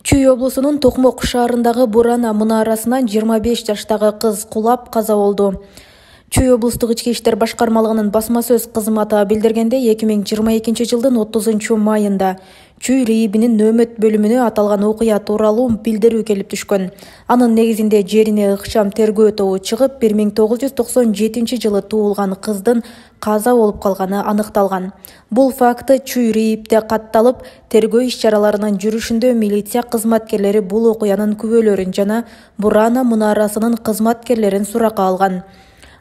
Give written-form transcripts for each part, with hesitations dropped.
Чүй облусунун Токмок шаарындагы Бурана мунарасынан 25 жаштагы кыз кулап каза болду. Чүй облустук ички иштер башкармалыгынын басма сөз кызматы билдиргенде 2022 жылдын 30 майында Чүй РИИБинин нөөмөт бөлүмүнө аталган окуя тууралуу билдирүү келип түшкөн. Анын негизинде жерине ыкчам тергөө тобу чыгып, 1997 жылы туулган кыздын каза болуп калганы аныкталган. Бул факты Чүй РИИБде катталып, тергөө иш-чараларынын жүрүшүндө милиция кызматкерлери бул окуянын күбөлөрүн жана Бурана мунарасынын кызматкерлерин суракка алган.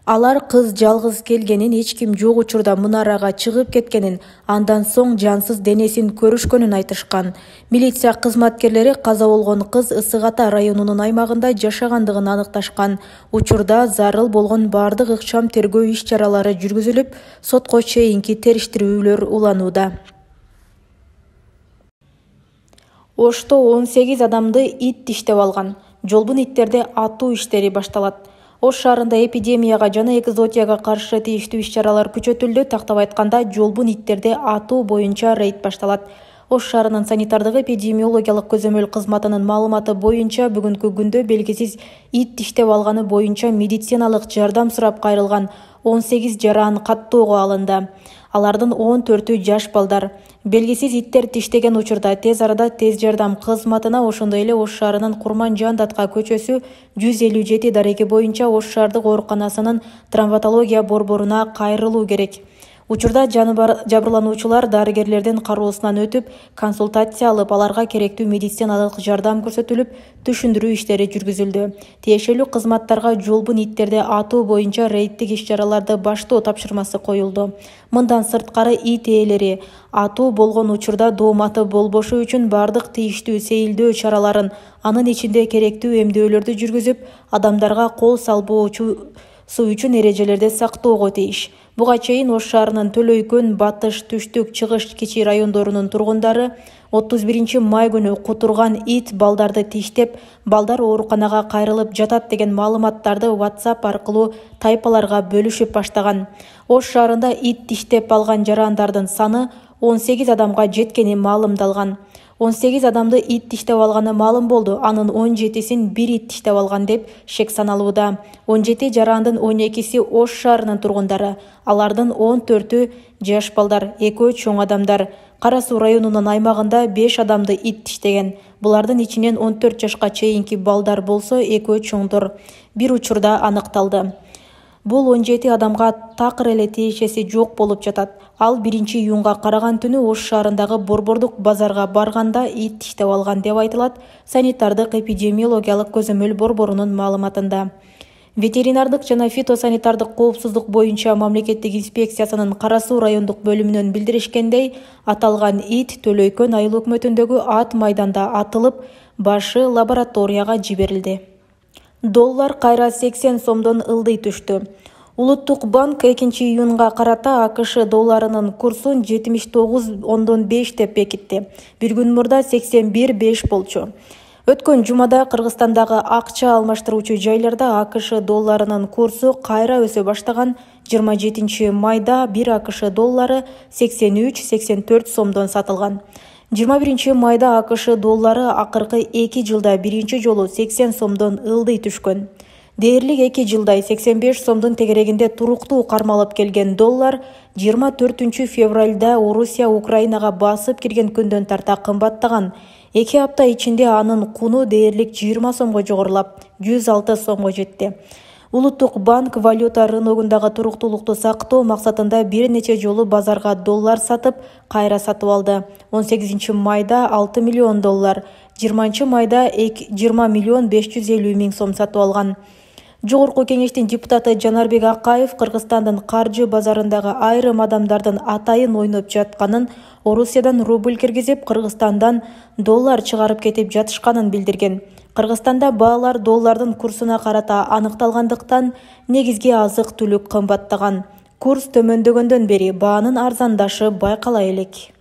Алар кыз жалгыз келгенин, эч ким жок учурда мунарага чыгып кеткенин, андан соң жансыз денесин көрүшкөнүн айтышкан. Милиция кызматкерлери каза болгон кыз Ысык Ата районунун аймагында жашагандыгын аныкташкан. Учурда зарыл болгон бардык ыкчам тергөө иш-чаралары жүргүзүлүп, сотко чейинки териштирүүлөр уланууда. Ошто 18 адамды ит тиштеп алган. Жолбун иттерди атуу иштери башталат. Ош шаарында эпидемияга жана экзотияга каршы тийиштүү иш-чаралар күчөтүлдү. Тактап айтканда, жолбун иттерди атуу боюнча рейд башталат. Ош шаарынын санитардык эпидемиологиялык көзөмөл кызматынын маалыматы боюнча бүгүнкү күндө белгисиз ит тиштеп алганы боюнча медициналык жардам сурап кайрылган 18 жаран каттоого алынды. Алардын 14-ү жаш балдар. Белгисиз иттер тиштеген учурда тез арада тез жардам кызматына, ошондой эле Ош шаарынын Курманжан Датка көчөсү 157 дареги боюнча Ош шаардык ооруканасынын травматология борборуна кайрылуу керек. Учурда жабырлануучулар дарыгерлердин кароосунан өтүп, консультация алып, аларга керектүү медициналык жардам көрсөтүлүп, түшүндүрүү иштери жүргүзүлдү. Тиешелүү кызматтарга жолбун иттерди атуу боюнча рейдтик иш-чараларды баштоо тапшырмасы коюлду. Мындан сырткары ит ээлери атуу болгон учурда дооматы болбошу үчүн бардык тийиштүү сейилдөө чараларын, анын ичинде керектүү эмдөөлөрдү жүргүзүп, адамдарга кол салбоочусу үчүн эрежелерди сактоого тийиш. Буга чейин Ош шаарынын Төлөйкөн, Батыш, Түштүк, Чыгыш, Кичи райондорунун тургундары 31 май күнү кутурган ит балдарды тиштеп, балдар ооруканага кайрылып жатат деген маалыматтарды WhatsApp аркылуу тайпаларга бөлүшүп баштаган. Ош шаарында ит тиштеп алган жарандардын саны 18 адамга жеткени маалымдалган. 18 адамды ит тиштеп алганы маалым болду. Анын 17син бир ит тиштеп алган деп шек саналууда. 17 жарандын 12си Ош шаарынын тургундары. Алардын 14-ү жаш балдар, 2 чоң адамдар. Кара Суу районунун аймагында 5 адамды ит тиштеген. Булардын ичинен 14 жашка чейинки балдар болсо, 2 чоңдор. Бир учурда аныкталды. Бул 17 адамга такыр эле тиешеси жок болуп жатат. Ал 1-июнга караган түнү Ош шаарындагы борбордук базарга барганда ит тиштеп алган деп айтылат санитардык эпидемиологиялык көзөмөл борборунун маалыматында. Ветеринардык жана фитосанитардык коопсуздук боюнча мамлекеттик инспекциясынын Кара Суу райондук бөлүмүнөн билдиришкендей, аталган ит Төлөйкөн айыл өкмөтүндөгү ат майданда атылып, башы лабораторияга жиберилди. Доллар кайра 80 сомдон ылдый түштү. Улуттук банк 2-июнга карата АКШ долларынын курсун 79,5 деп бекитти. Bir күн мурда 81,5 болчу. Өткөн жумада Кыргызстандагы акча алмаштыруучу жайларда АКШ долларынын курсу кайра өсө баштаган. 27 майда 1 АКШ доллары 83-84 сомдон сатылган. 21 майда АКШ доллары акыркы 2 жылда биринчи жолу 80 сомдон ылдый түшкөн. Дээрлик 2 жылдай 85 сомдун тегерегинде туруктуу кармалып келген доллар 24 февралда Орусия Украинага басып кирген күндөн тарта кымбаттаган. 2 апта ичинде анын куну дээрлик 20 сомго жогорулап, 106 сомго жетти. Улуттук банк валюта рыногундагы туруктуулукту сактоо максатында бир нече жолу базарга доллар сатып, кайра сатып алды. 18 майда 6 миллион доллар, 20 майда 20 миллион 550 миң сом сатып алган. Жогорку кеңештин депутаты Жанарбек Акаев Кыргызстандын каржы базарындагы айрым адамдардын атайын ойноп жатканын, Орусиядан рубль киргизип, Кыргызстандан доллар чыгарып кетип жатышканын билдирген. Кыргызстанда баалар доллардын курсуна карата аныкталгандыктан негизги азык-түлүк кымбаттаган. Курс төмөндөгөндөн бери баанын арзандашы байкала элек.